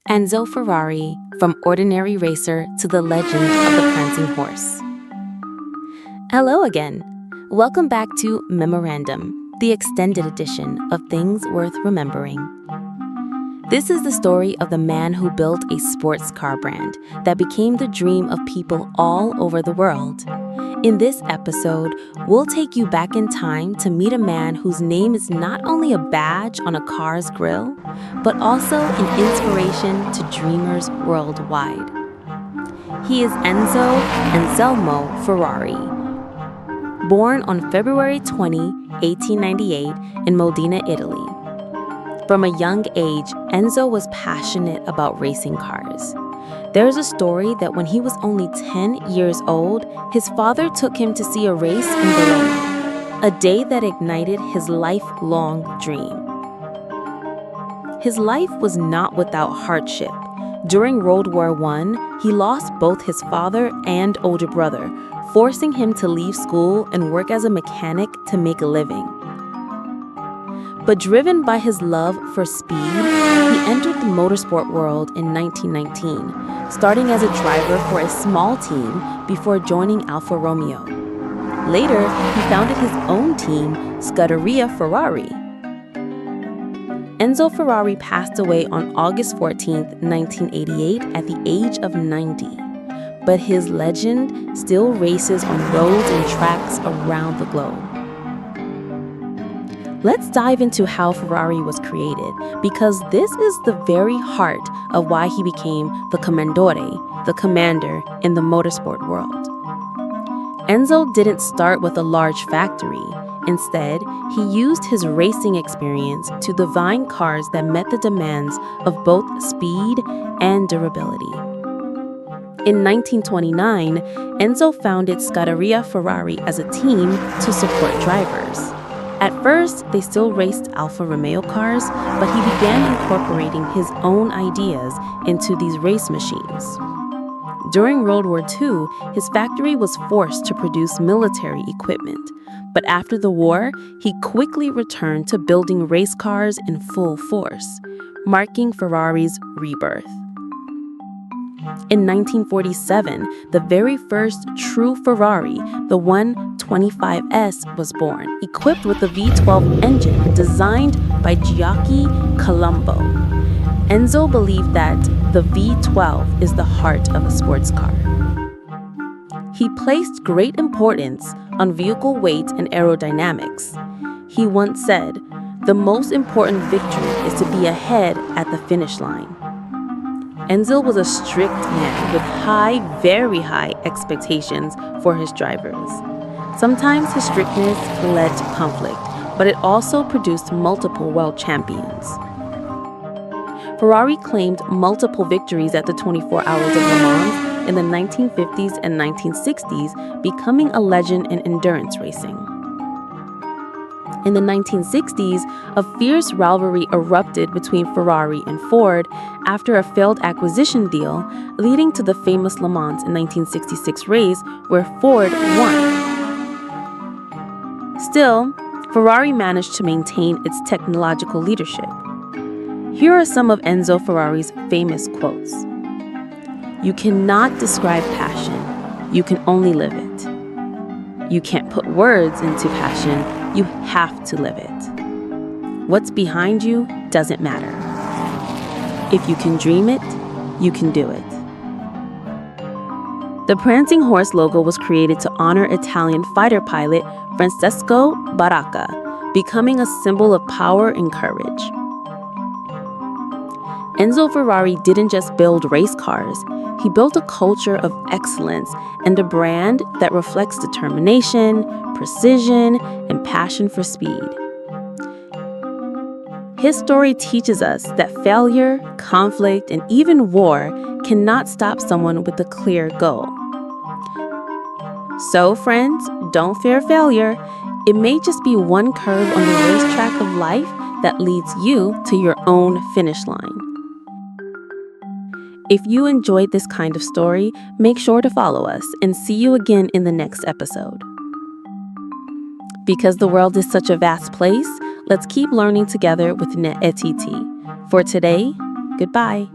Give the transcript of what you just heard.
EnzoFerrari, from ordinary racer to the legend of the Prancing Horse. Hello again. Welcome back to Memorandum, the extended edition of Things Worth Remembering. This is the story of the man who built a sports car brand that became the dream of people all over the world. In this episode, we'll take you back in time to meet a man whose name is not only a badge on a car's grille, but also an inspiration to dreamers worldwide. He is Enzo Anselmo Ferrari. Born on February 20, 1898 in Modena, Italy. From a young age, Enzo was passionate about racing cars. There's a story that when he was only 10 years old, his father took him to see a race in Bologna, a day that ignited his lifelong dream. His life was not without hardship. During World War I, he lost both his father and older brother, forcing him to leave school and work as a mechanic to make a living. But driven by his love for speed, he entered the motorsport world in 1919, starting as a driver for a small team before joining Alfa Romeo. Later, he founded his own team, Scuderia Ferrari. Enzo Ferrari passed away on August 14, 1988, at the age of 90. But his legend still races on roads and tracks around the globe. Let's dive into how Ferrari was created, because this is the very heart of why he became the Commendatore, the commander in the motorsport world. Enzo didn't start with a large factory. Instead, he used his racing experience to design cars that met the demands of both speed and durability. In 1929, Enzo founded Scuderia Ferrari as a team to support drivers. At first, they still raced Alfa Romeo cars, but he began incorporating his own ideas into these race machines. During World War II, his factory was forced to produce military equipment, but after the war, he quickly returned to building race cars in full force, marking Ferrari's rebirth. In 1947, the very first true Ferrari, the 125S, was born, equipped with a V12 engine designed by Giacomo Colombo. Enzo believed that the V12 is the heart of a sports car. He placed great importance on vehicle weight and aerodynamics. He once said, "The most important victory is to be ahead at the finish line." Enzo was a strict man with high, very high expectations for his drivers. Sometimes his strictness led to conflict, but it also produced multiple world champions. Ferrari claimed multiple victories at the 24 Hours of Le Mans in the 1950s and 1960s, becoming a legend in endurance racing. In the 1960s, a fierce rivalry erupted between Ferrari and Ford after a failed acquisition deal, leading to the famous Le Mans in 1966 race where Ford won. Still, Ferrari managed to maintain its technological leadership. Here are some of Enzo Ferrari's famous quotes. "You cannot describe passion, you can only live it. You can't put words into passion, you have to live it. What's behind you doesn't matter. If you can dream it, you can do it." The Prancing Horse logo was created to honor Italian fighter pilot Francesco Baracca, becoming a symbol of power and courage. Enzo Ferrari didn't just build race cars, he built a culture of excellence and a brand that reflects determination, precision, and passion for speed. His story teaches us that failure, conflict, and even war cannot stop someone with a clear goal. So, friends, don't fear failure. It may just be one curve on the racetrack of life that leads you to your own finish line. If you enjoyed this kind of story, make sure to follow us and see you again in the next episode. Because the world is such a vast place, let's keep learning together with Nefertytie. For today, goodbye.